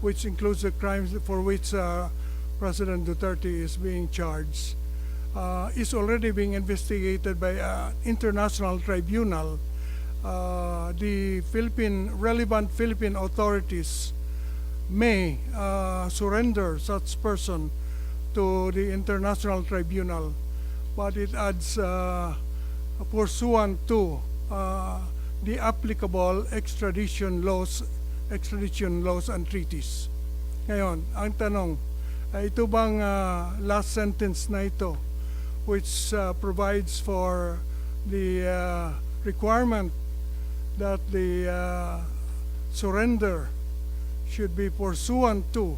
which includes the crimes for which President Duterte is being charged, is already being investigated by an international tribunal. The relevant Philippine authorities may surrender such person to the international tribunal, but it adds pursuant to the applicable extradition laws and treaties. Ngayon, ang tanong, ito bang last sentence na ito, which provides for the requirement that the surrender should be pursuant to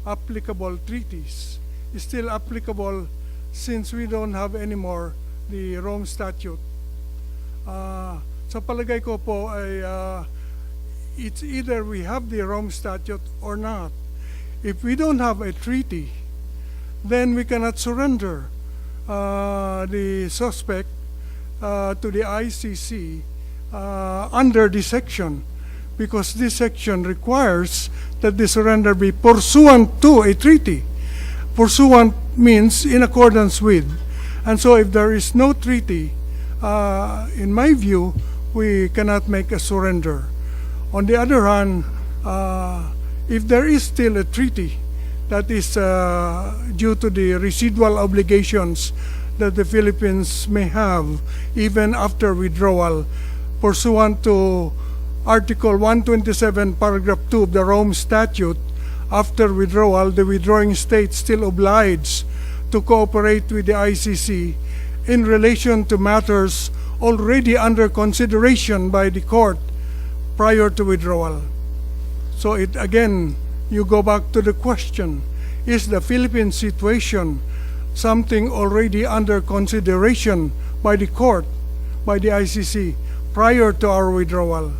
applicable treaties, is still applicable since we don't have anymore the Rome Statute. Sa palagay ko po ay it's either we have the Rome Statute or not. If we don't have a treaty, then we cannot surrender the suspect to the ICC under this section, because this section requires that the surrender be pursuant to a treaty. Pursuant means in accordance with. And so if there is no treaty, in my view, we cannot make a surrender. On the other hand, if there is still a treaty that is due to the residual obligations that the Philippines may have even after withdrawal, pursuant to Article 127, Paragraph 2 of the Rome Statute, after withdrawal, the withdrawing state still obliged to cooperate with the ICC in relation to matters already under consideration by the court prior to withdrawal. So again, you go back to the question, is the Philippine situation something already under consideration by the court, by the ICC, prior to our withdrawal?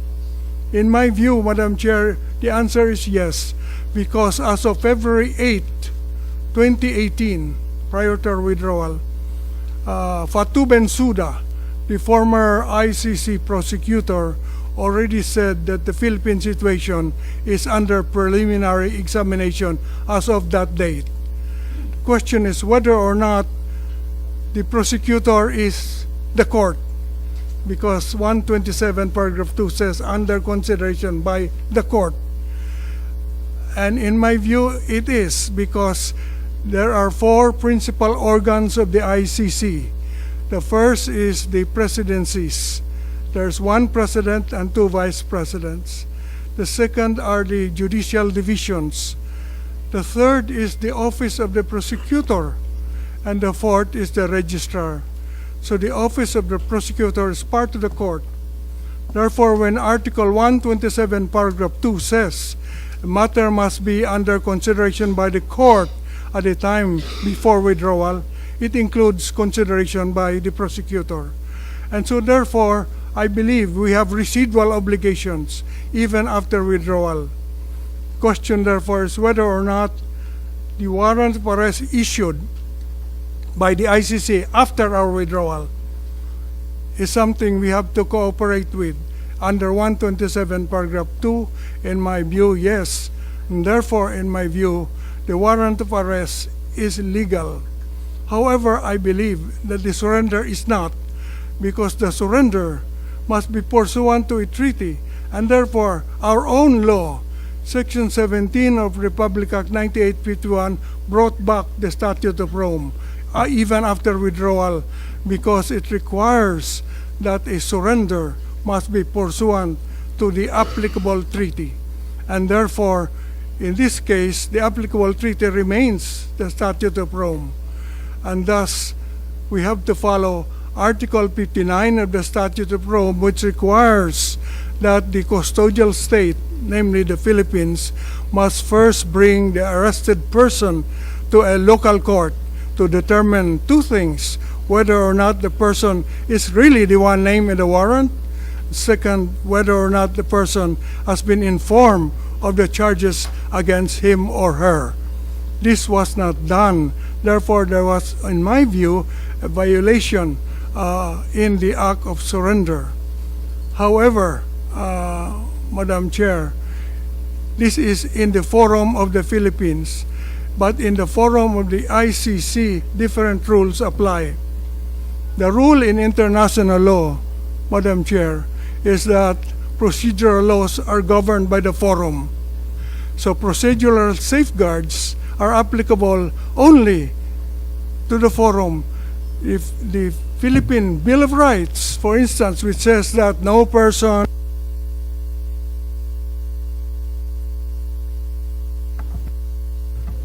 In my view, Madam Chair, the answer is yes, because as of February 8, 2018, prior to our withdrawal, Fatu Bensouda, the former ICC prosecutor, already said that the Philippine situation is under preliminary examination as of that date. The question is whether or not the prosecutor is the court, because 127 paragraph 2 says under consideration by the court. And in my view, it is, because there are four principal organs of the ICC. The first is the presidencies. There's one president and two vice presidents. The second are the judicial divisions. The third is the office of the prosecutor. And the fourth is the registrar. So the office of the prosecutor is part of the court. Therefore, when Article 127, Paragraph 2 says the matter must be under consideration by the court at the time before withdrawal, it includes consideration by the prosecutor. And so therefore, I believe we have residual obligations even after withdrawal. Question therefore is whether or not the warrant of arrest issued by the ICC after our withdrawal is something we have to cooperate with. Under 127 paragraph 2, in my view, yes. And therefore, in my view, the warrant of arrest is legal. However, I believe that the surrender is not, because the surrender must be pursuant to a treaty, and therefore our own law, Section 17 of Republic Act 9851, brought back the Statute of Rome, even after withdrawal, because it requires that a surrender must be pursuant to the applicable treaty. And therefore, in this case, the applicable treaty remains the Statute of Rome. And thus, we have to follow Article 59 of the Statute of Rome, which requires that the custodial state, namely the Philippines, must first bring the arrested person to a local court to determine two things: whether or not the person is really the one named in the warrant; second, whether or not the person has been informed of the charges against him or her. This was not done. Therefore, there was, in my view, a violation in the act of surrender. However, Madam Chair, this is in the forum of the Philippines, but in the forum of the ICC, different rules apply. The rule in international law, Madam Chair, is that procedural laws are governed by the forum. So procedural safeguards are applicable only to the forum. If the Philippine Bill of Rights, for instance, which says that no person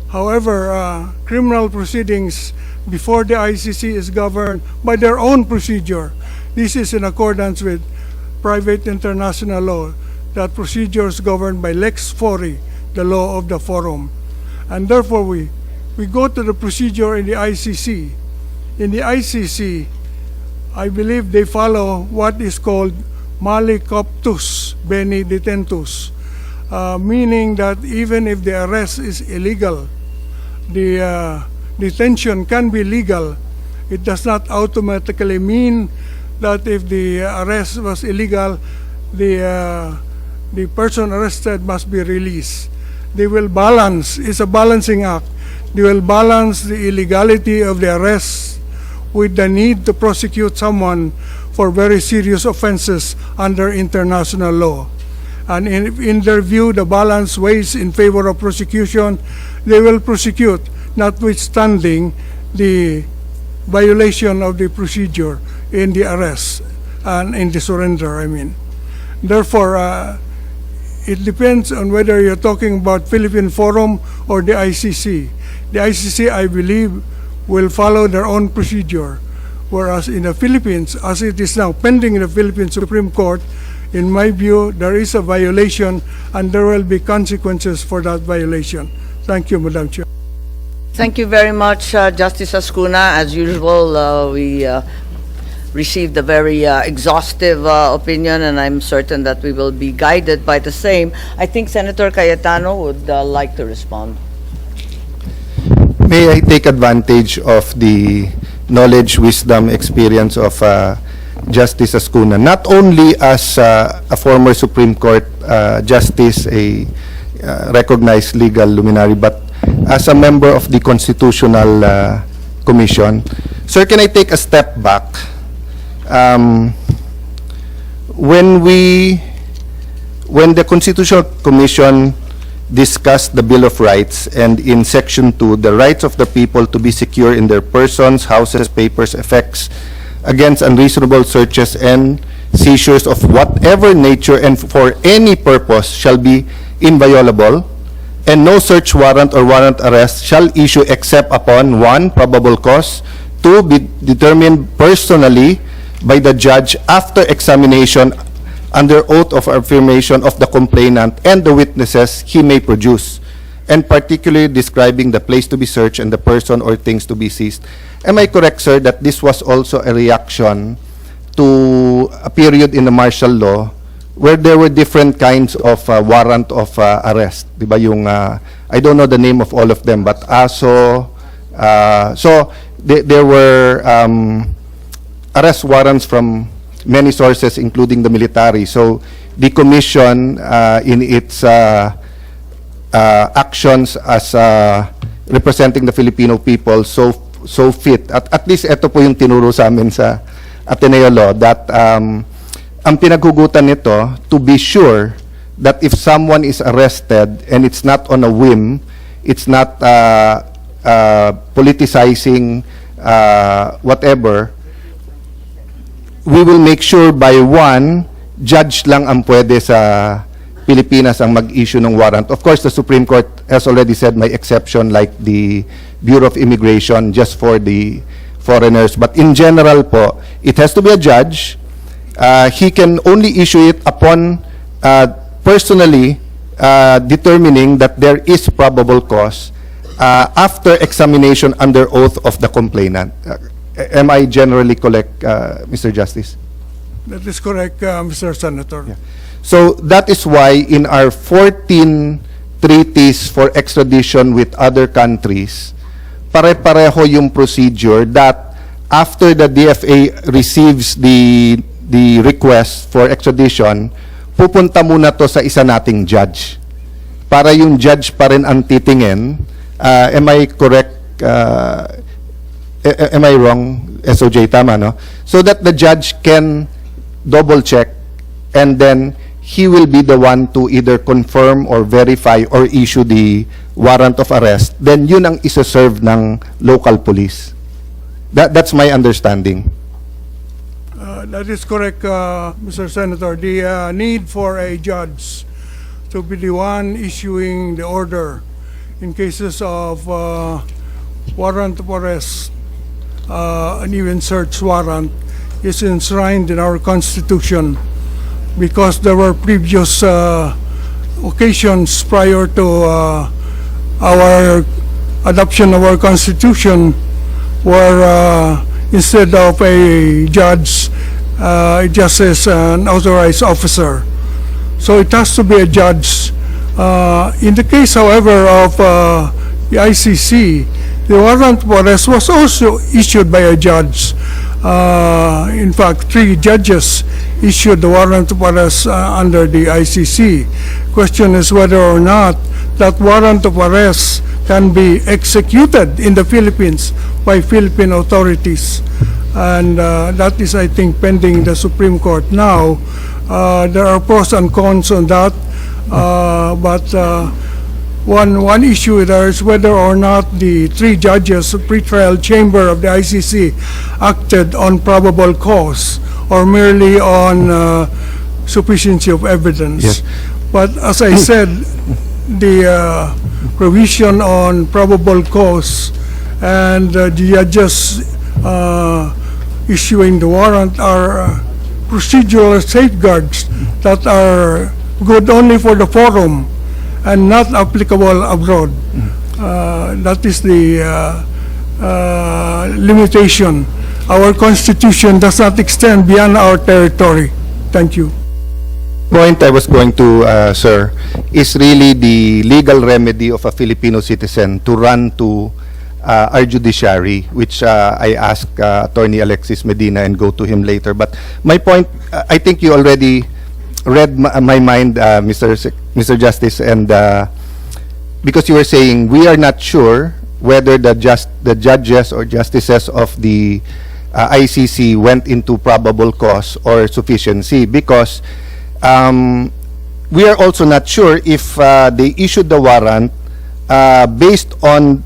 however, criminal proceedings before the ICC is governed by their own procedure. This is in accordance with private international law, that procedures governed by Lex Fori, the law of the forum. And therefore, we go to the procedure in the ICC. In the ICC, I believe they follow what is called mali coptus beni detentus, meaning that even if the arrest is illegal, the detention can be legal. It does not automatically mean that if the arrest was illegal, the person arrested must be released. They will balance, it's a balancing act. They will balance the illegality of the arrest with the need to prosecute someone for very serious offenses under international law. And in their view, the balance weighs in favor of prosecution. They will prosecute, notwithstanding the violation of the procedure in the arrest and in the surrender, I mean. Therefore, it depends on whether you're talking about Philippine Forum or the ICC. The ICC, I believe, will follow their own procedure, whereas in the Philippines, as it is now pending in the Philippine Supreme Court, in my view, there is a violation and there will be consequences for that violation. Thank you, Madam Chair. Thank you very much, Justice Ascuna. As usual, we received a very exhaustive opinion, and I'm certain that we will be guided by the same. I think Senator Cayetano would like to respond. May I take advantage of the knowledge, wisdom, experience of Justice Ascuna, not only as a former Supreme Court justice, a recognized legal luminary, but as a member of the Constitutional Commission. Sir, can I take a step back? When the Constitutional Commission discussed the Bill of Rights, and in Section 2, the rights of the people to be secure in their persons, houses, papers, effects, against unreasonable searches and seizures of whatever nature and for any purpose shall be inviolable, and no search warrant or warrant arrest shall issue except upon 1, probable cause, 2, be determined personally by the judge after examination under oath of affirmation of the complainant and the witnesses he may produce, and particularly describing the place to be searched and the person or things to be seized. Am I correct, sir, that this was also a reaction to a period in the martial law where there were different kinds of warrant of arrest? Diba yung, I don't know the name of all of them, but ASO, so there were arrest warrants from many sources, including the military. So the commission, in its actions as representing the Filipino people, so fit, at least ito po yung tinuro sa amin sa Ateneo Law, that ang pinaghugutan nito, to be sure that if someone is arrested and it's not on a whim, it's not politicizing whatever, we will make sure by 1, judge lang ang pwede sa Pilipinas ang mag-issue ng warrant. Of course, the Supreme Court has already said may exception, like the Bureau of Immigration, just for the foreigners. But in general po, it has to be a judge. He can only issue it upon personally determining that there is probable cause after examination under oath of the complainant. Am I generally correct, Mr. Justice? That is correct, Mr. Senator. Yeah. So that is why in our 14 treaties for extradition with other countries, pare-pareho yung procedure that after the DFA receives the request for extradition, pupunta muna to sa isa nating judge. para yung judge pa rin ang titingin. Am I correct? Am I wrong? SOJ, tama, no? So that the judge can double check and then he will be the one to either confirm or verify or issue the warrant of arrest. Then yun ang isa-serve ng local police. That's my understanding. That is correct, Mr. Senator. The need for a judge to be the one issuing the order in cases of warrant of arrest and even search warrant is enshrined in our Constitution because there were previous occasions prior to our adoption of our Constitution where instead of a judge, it just says an authorized officer. So it has to be a judge. In the case, however, of the ICC, the warrant of arrest was also issued by a judge. In fact, 3 judges issued the warrant of arrest under the ICC. Question is whether or not that warrant of arrest can be executed in the Philippines by Philippine authorities. And that is, I think, pending the Supreme Court now. There are pros and cons on that, but one issue there is whether or not the 3 judges pre-trial chamber of the ICC acted on probable cause or merely on sufficiency of evidence. Yes. But as I said, the provision on probable cause and the judges issuing the warrant are procedural safeguards that are good only for the forum and not applicable abroad. That is the limitation. Our Constitution does not extend beyond our territory. Thank you. Point I was going to, sir, is really the legal remedy of a Filipino citizen to run to our judiciary, which I ask Attorney Alexis Medina and go to him later. But my point, I think you already read my mind, Mr. Justice, and because you were saying we are not sure whether the judges or justices of the ICC went into probable cause or sufficiency, because we are also not sure if they issued the warrant based on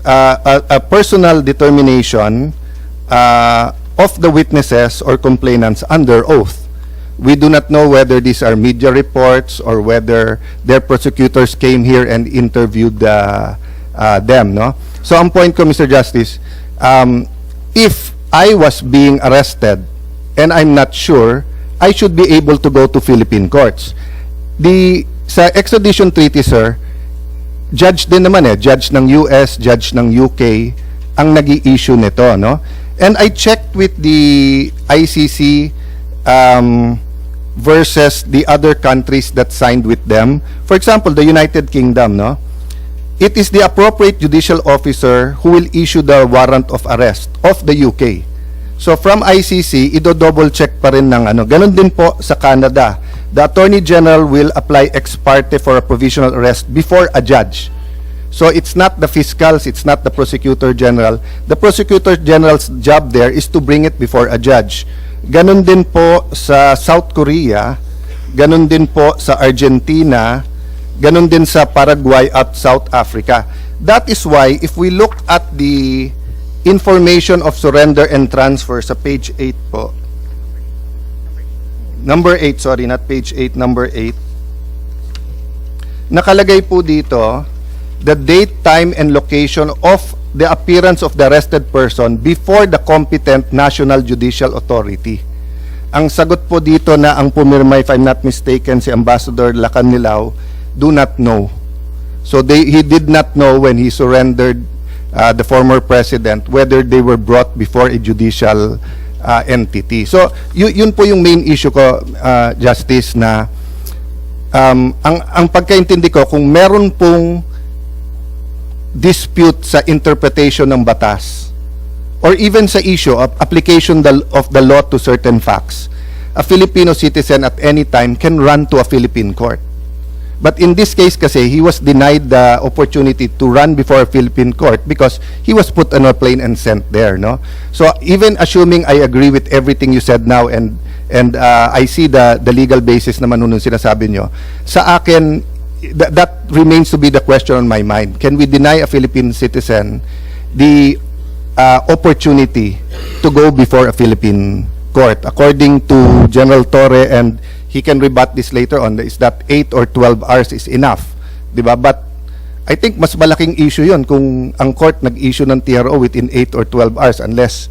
a personal determination of the witnesses or complainants under oath. We do not know whether these are media reports or whether their prosecutors came here and interviewed them, no? So ang point ko, Mr. Justice, if I was being arrested and I'm not sure, I should be able to go to Philippine courts. Sa extradition treaty, sir, judge din naman judge ng US, judge ng UK ang nag-i-issue nito, no? And I checked with the ICC versus the other countries that signed with them. For example, the United Kingdom, no? It is the appropriate judicial officer who will issue the warrant of arrest of the UK. So from ICC, ido-double check pa rin ng ano. Ganon din po sa Canada. The Attorney General will apply ex parte for a provisional arrest before a judge. So it's not the fiscals, it's not the Prosecutor General. The Prosecutor General's job there is to bring it before a judge. Ganon din po sa South Korea, ganon din po sa Argentina, ganon din sa Paraguay at South Africa. That is why if we look at the information of surrender and transfer sa page 8 po. Number 8, sorry, not page 8, number 8. Nakalagay po dito, the date, time, and location of the appearance of the arrested person before the competent national judicial authority. Ang sagot po dito na ang pumirma, if I'm not mistaken, si Ambassador Lacanilao, do not know. So he did not know when he surrendered the former president whether they were brought before a judicial entity. So yun po yung main issue ko, Justice, na ang pagkaintindi ko, kung meron pong dispute sa interpretation ng batas or even sa issue of application of the law to certain facts, a Filipino citizen at any time can run to a Philippine court. But in this case kasi, he was denied the opportunity to run before a Philippine court because he was put on a plane and sent there, no? So even assuming I agree with everything you said now and I see the legal basis naman nung sinasabi nyo, sa akin, that remains to be the question on my mind. Can we deny a Philippine citizen the opportunity to go before a Philippine court? According to General Torre, and he can rebut this later on, is that 8 or 12 hours is enough, di ba? But I think mas malaking issue yun kung ang court nag-issue ng TRO within 8 or 12 hours unless,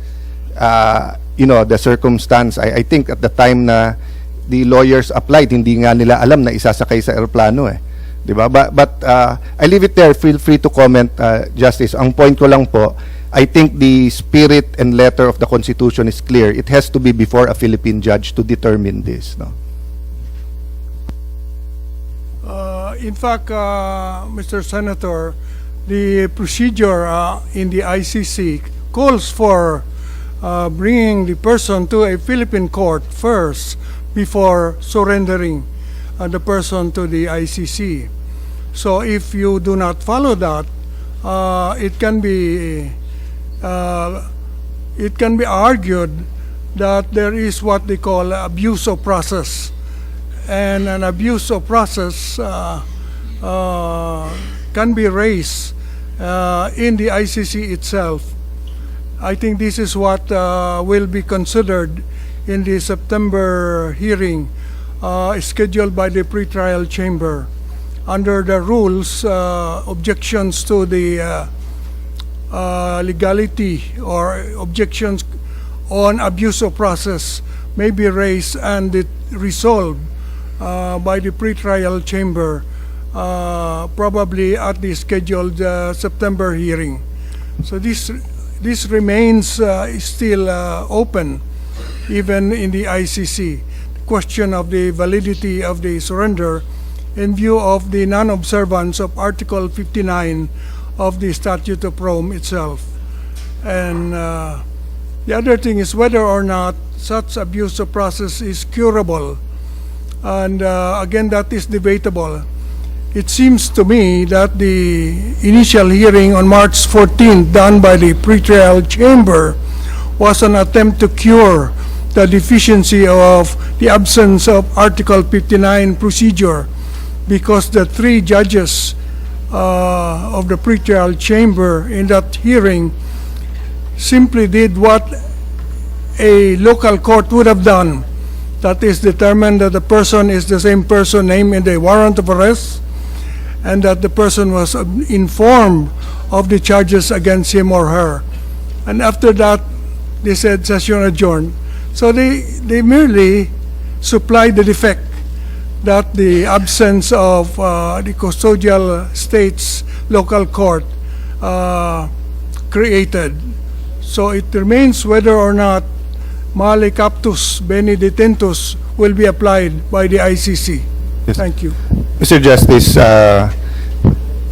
you know, the circumstance. I think at the time na the lawyers applied, hindi nga nila alam na isasakay sa aeroplano eh. Di ba? But I leave it there. Feel free to comment, Justice. Ang point ko lang po, I think the spirit and letter of the Constitution is clear. It has to be before a Philippine judge to determine this, no? In fact, Mr. Senator, the procedure in the ICC calls for bringing the person to a Philippine court first before surrendering the person to the ICC. So if you do not follow that, it can be argued that there is what they call abuse of process. And an abuse of process can be raised in the ICC itself. I think this is what will be considered in the September hearing scheduled by the pretrial chamber. Under the rules, objections to the legality or objections on abuse of process may be raised and resolved by the pretrial chamber, probably at the scheduled September hearing. So this remains still open, even in the ICC. The question of the validity of the surrender in view of the non-observance of Article 59 of the Statute of Rome itself. And the other thing is whether or not such abuse of process is curable. And again, that is debatable. It seems to me that the initial hearing on March 14th done by the pretrial chamber was an attempt to cure the deficiency of the absence of Article 59 procedure, because the three judges of the pretrial chamber in that hearing simply did what a local court would have done. That is, determined that the person is the same person named in the warrant of arrest and that the person was informed of the charges against him or her. And after that, they said session adjourned. So they merely supplied the defect that the absence of the custodial state's local court created. So it remains whether or not male captus bene detentus will be applied by the ICC. Yes. Thank you. Mr. Justice,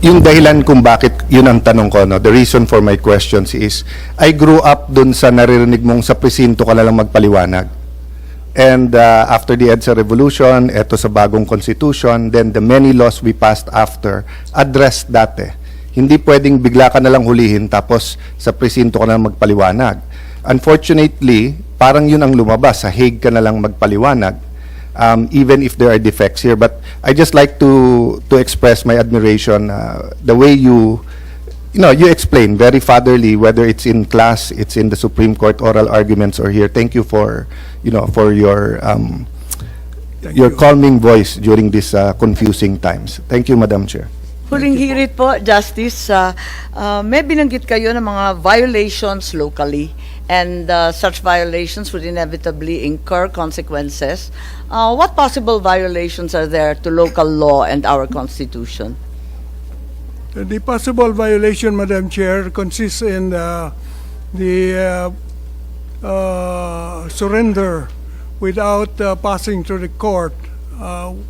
yung dahilan kung bakit, yun ang tanong ko, no? The reason for my questions is, I grew up dun sa naririnig mong sa presinto ka na lang magpaliwanag. And after the EDSA revolution, eto sa bagong constitution, then the many laws we passed after addressed that eh. Hindi pwedeng bigla ka na lang hulihin tapos sa presinto ka na lang magpaliwanag. Unfortunately, parang yun ang lumabas, sa Hague ka na lang magpaliwanag, even if there are defects here. But I just like to express my admiration, the way you explain very fatherly, whether it's in class, it's in the Supreme Court oral arguments, or here. Thank you for your calming voice during these confusing times. Thank you, Madam Chair. Huling hirit po, Justice, may binanggit kayo ng mga violations locally, and such violations would inevitably incur consequences. What possible violations are there to local law and our Constitution? The possible violation, Madam Chair, consists in the surrender without passing through the court,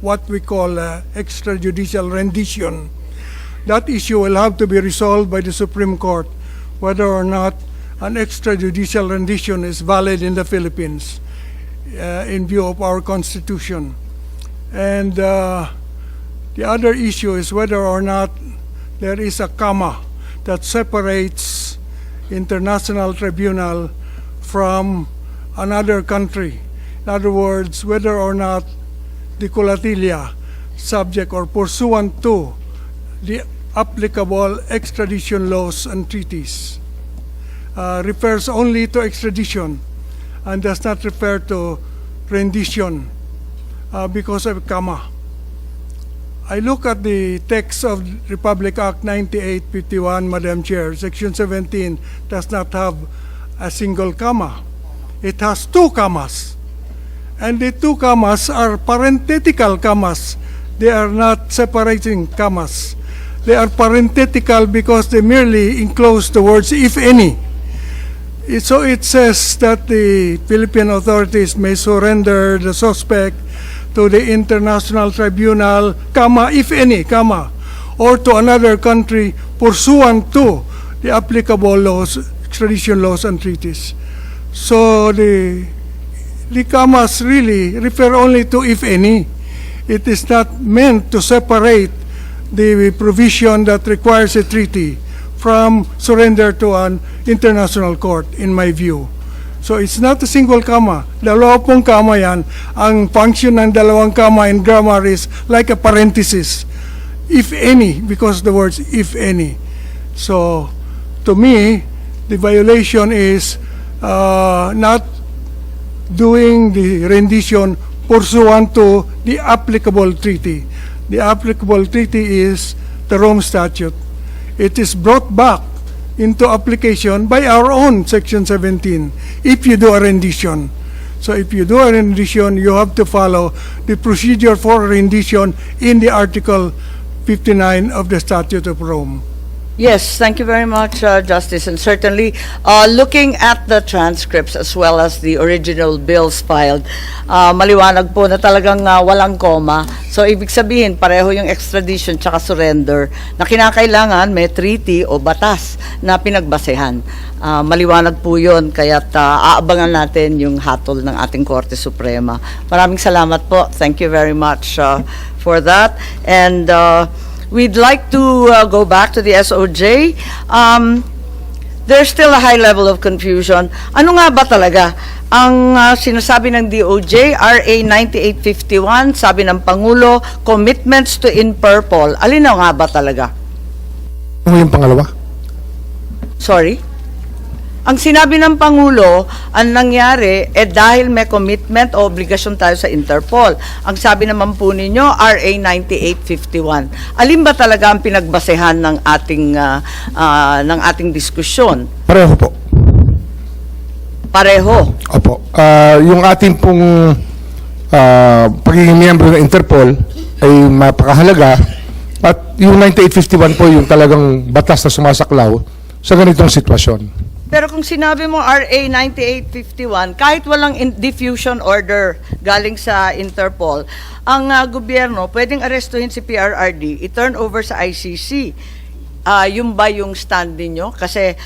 what we call extrajudicial rendition. That issue will have to be resolved by the Supreme Court, whether or not an extrajudicial rendition is valid in the The other issue is whether or not there is a comma that separates international tribunal from another country. In other words, whether or not the colatilia, subject or pursuant to the applicable extradition laws and treaties, refers only to extradition and does not refer to rendition because of comma. I look at the text of Republic Act 9851, Madam Chair. Section 17 does not have a single comma. It has two commas. And the two commas are parenthetical commas. They are not separating commas. They are parenthetical because they merely enclose the words "if any." So it says that the Philippine authorities may surrender the suspect to the International Tribunal, comma, if any, comma, or to another country pursuant to the applicable laws, extradition laws and treaties. So the commas really refer only to if any. It is not meant to separate the provision that requires a treaty from surrender to an international court, in my view. So it's not a single comma. Dalawa pong comma yan. Ang function ng dalawang comma in grammar is like a parenthesis. If any, because the words if any. So to me, the violation is not doing the rendition pursuant to the applicable treaty. The applicable treaty is the Rome Statute. It is brought back into application by our own Section 17 if you do a rendition. So if you do a rendition, you have to follow the procedure for rendition in the Article 59 of the Statute of Rome. Yes, thank you very much, Justice. And certainly, looking at the transcripts as well as the original bills filed, maliwanag po na talagang walang comma. So, ibig sabihin, pareho yung extradition tsaka surrender na kinakailangan may treaty o batas na pinagbasehan. Maliwanag po yun, kaya't aabangan natin yung hatol ng ating Korte Suprema. Maraming salamat po. Thank you very much for that. And we'd like to go back to the SOJ. There's still a high level of confusion. Ano nga ba talaga ang sinasabi ng DOJ, RA 9851, sabi ng Pangulo, commitments to Interpol. Alin na nga ba talaga? Ano yung pangalawa? Sorry? Ang sinabi ng Pangulo, ang nangyari, dahil may commitment o obligasyon tayo sa Interpol. Ang sabi naman po ninyo, RA 9851. Alin ba talaga ang pinagbasehan ng ating diskusyon? Pareho po. Pareho? Opo. Yung ating pong pagiging miyembro ng Interpol ay mapakahalaga at yung 9851 po yung talagang batas na sumasaklaw sa ganitong sitwasyon. Pero kung sinabi mo RA 9851, kahit walang diffusion order galing sa Interpol, ang gobyerno pwedeng arestuhin si PRRD, i-turn over sa ICC. Yung ba yung stand ninyo? Kasi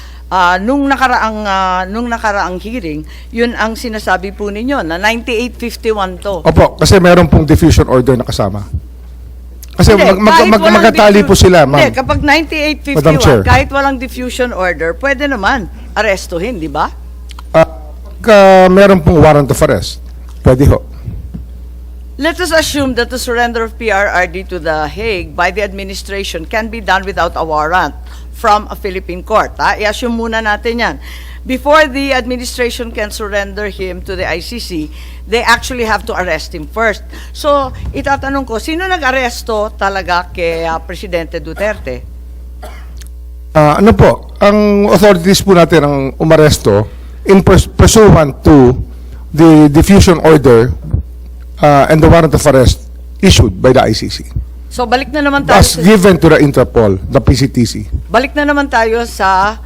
nung nakaraang hearing, yun ang sinasabi po ninyo na 9851 to. Opo, kasi meron pong diffusion order na kasama. Kasi magkatali po sila, ma'am. Hindi, kapag 9851, kahit walang diffusion order, pwede naman arestuhin, di ba? Meron pong warrant of arrest. Pwede ho. Let us assume that the surrender of PRRD to The Hague by the administration can be done without a warrant from a Philippine court. I-assume muna natin yan. Before the administration can surrender him to the ICC, they actually have to arrest him first. So, itatanong ko, sino nag-aresto talaga kay Presidente Duterte? Ano po, ang authorities po natin ang umaresto in pursuant to the diffusion order and the warrant of arrest issued by the ICC. So, balik na naman tayo As given to the Interpol, the PCTC. Balik na naman tayo sa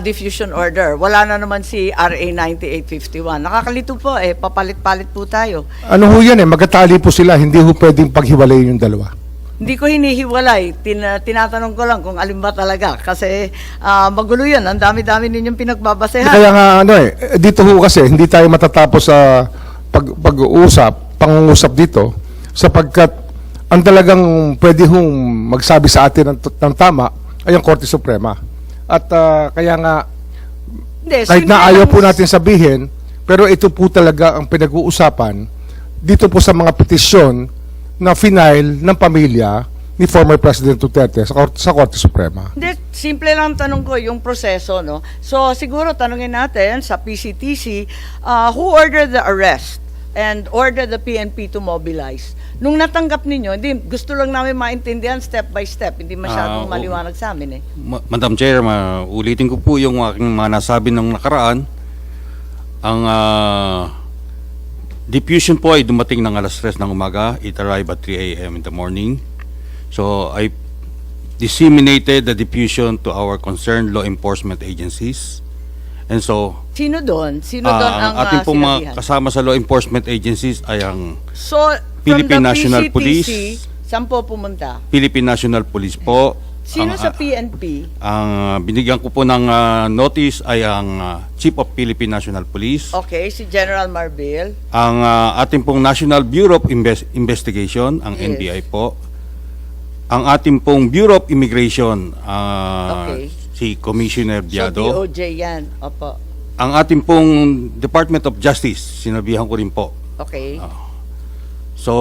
diffusion order. Wala na naman si RA 9851. Nakakalito po papalit-palit po tayo. Ano ho yan magkatali po sila, hindi ho pwedeng paghiwalay yung dalawa. Hindi ko hinihiwalay. Tinatanong ko lang kung alin ba talaga. Kasi magulo yan. Ang dami-dami ninyong pinagbabasehan. Kaya nga dito ho kasi hindi tayo matatapos sa pag-uusap, pangungusap dito sapagkat ang talagang pwede hong magsabi sa atin ng tama ay ang Korte Suprema. At kaya nga, Hindi, kahit simple na ayaw lang- po natin sabihin, pero ito po talaga ang pinag-uusapan dito po sa mga petisyon na final ng pamilya ni former President Duterte sa Korte Suprema. Hindi, simple lang tanong ko yung proseso, no? So, siguro tanungin natin sa PCTC, who ordered the arrest and ordered the PNP to mobilize? Nung natanggap ninyo, hindi, gusto lang namin maintindihan step by step, hindi masyadong maliwanag sa amin eh. Madam Chair, ulitin ko po yung aking mga nasabi ng nakaraan. Ang diffusion po ay dumating ng alas 3 ng umaga. It arrived at 3 a.m. in the morning. So I disseminated the diffusion to our concerned law enforcement agencies. And so, Sino doon? Sino doon ang ating pong mga sinabihan? kasama sa law enforcement agencies ay ang So, Philippine from the National PCTC, Police. saan po pumunta? Philippine National Police po. Sino Ang, sa PNP? Ang binigyan ko po ng notice ay ang Chief of Philippine National Police. Okay, si General Marbil. Ang ating pong National Bureau of Investigation, ang Yes. NBI po. Ang ating pong Bureau of Immigration, Okay. si Commissioner So, Biado. DOJ yan. Opo. Ang ating pong Department of Justice, sinabihan ko rin po. Okay. So,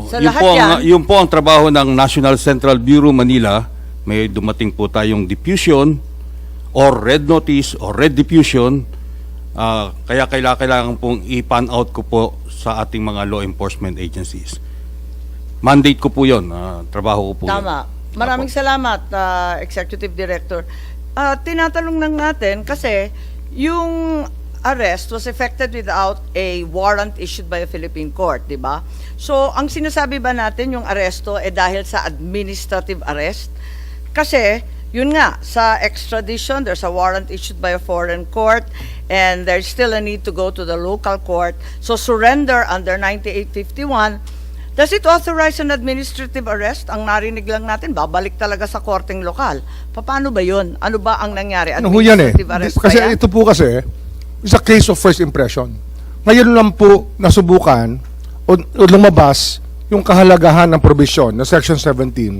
Sa yun lahat po, yan? yun po ang trabaho ng National Central Bureau Manila. May dumating po tayong diffusion or red notice or red diffusion. Kaya kailangan pong i-pan out ko po sa ating mga law enforcement agencies. Mandate ko po yun. Trabaho ko po yun. Tama. Maraming salamat, Executive Director. Tinatanong lang natin kasi yung arrest was effected without a warrant issued by a Philippine court, di ba? So, ang sinasabi ba natin yung aresto dahil sa administrative arrest? Kasi, yun nga, sa extradition, there's a warrant issued by a foreign court and there's still a need to go to the local court. So, surrender under 9851. Does it authorize an administrative arrest? Ang narinig lang natin, babalik talaga sa korteng lokal. Paano ba yun? Ano ba ang nangyari? Ano ho yan eh? Administrative arrest ba Kasi yan? ito po kasi, is a case of first impression. Ngayon lang po nasubukan o lumabas yung kahalagahan ng probisyon na Section 17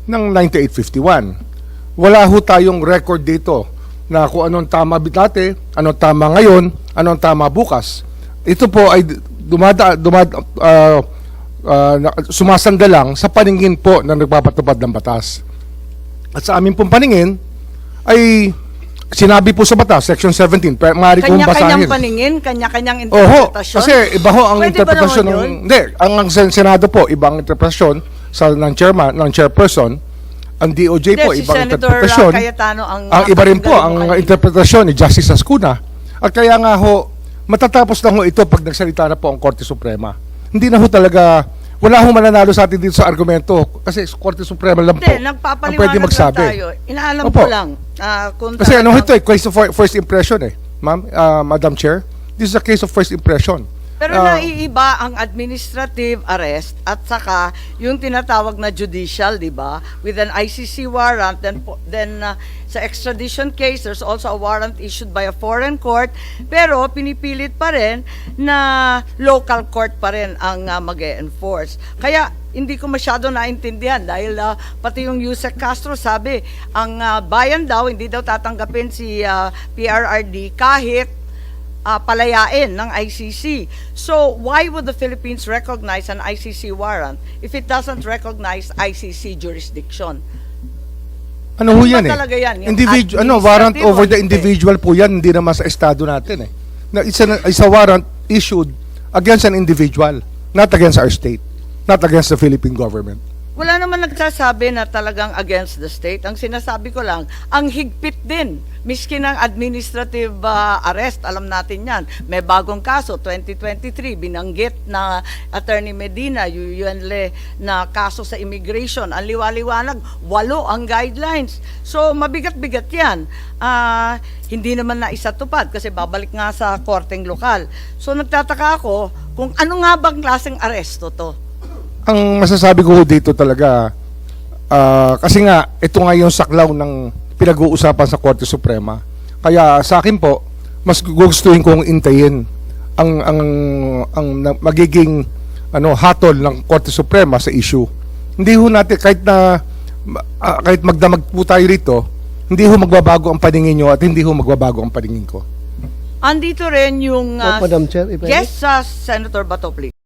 ng 9851. Wala ho tayong record dito na kung anong tama dati, anong tama ngayon, anong tama bukas. Ito po ay sumasanda lang sa paningin po na nagpapatupad ng batas. At sa aming pong paningin ay sinabi po sa batas, Section 17, maaari kong basahin. Kanya-kanyang paningin, kanya-kanyang Oho, interpretasyon. kasi iba ho ang Pwede ba interpretasyon naman ng... yun? Hindi, ang Senado po, ibang interpretasyon ng chairman, ng chairperson, ang DOJ po, Hindi, si ibang Senator interpretasyon. Cayetano ang Iba rin po, ang magaling mo kanina. interpretasyon ni Justice AZCUNA. At kaya nga ho, matatapos lang ho ito pag nagsalita na po ang Korte Suprema. Hindi na ho talaga, wala ho mananalo sa atin dito sa argumento kasi Korte Suprema lang po Hindi, ang nagpapaliwanag pwede lang magsabi. tayo. Inaalam Opo. ko lang. Kung Kasi ano talagang- ito case of first impression ma'am, Madam Chair. This is a case of first impression. Pero naiiba ang administrative arrest at saka yung tinatawag na judicial, di ba? With an ICC warrant, then sa extradition case, there's also a warrant issued by a foreign court, pero pinipilit pa rin na local court pa rin ang mag-e-enforce. Kaya hindi ko masyado naintindihan dahil pati yung Yusek Castro sabi, ang bayan daw, hindi daw tatanggapin si PRRD kahit palayain ng ICC. So, why would the Philippines recognize an ICC warrant if it doesn't recognize ICC jurisdiction? Ano ho Ano yan ba talaga yan? Yung warrant administrative over o the hindi? individual po yan, hindi naman sa estado natin Na it's a warrant issued against an individual, not against our state, not against the Philippine government. Wala naman nagsasabi na talagang against the state. Ang sinasabi ko lang, ang higpit din. Miski ng administrative arrest, alam natin yan. May bagong kaso, 2023, binanggit na Attorney Medina, Yunle, na kaso sa immigration. Ang liwaliwanag, 8 ang guidelines. So, mabigat-bigat yan. Hindi naman na isatupad kasi babalik nga sa korteng lokal. So, nagtataka ako kung ano nga bang klaseng aresto to? Ang masasabi ko dito talaga, kasi nga, ito nga yung saklaw ng pinag-uusapan sa Korte Suprema. Kaya sa akin po, mas gustuhin kong intayin ang magiging hatol ng Korte Suprema sa issue. hindi ho natin, kahit magdamag po tayo rito, hindi ho magbabago ang paningin nyo at hindi ho magbabago ang paningin ko. Andito rin yung... Madam Chair, if I may. yes, Senator Bato, please.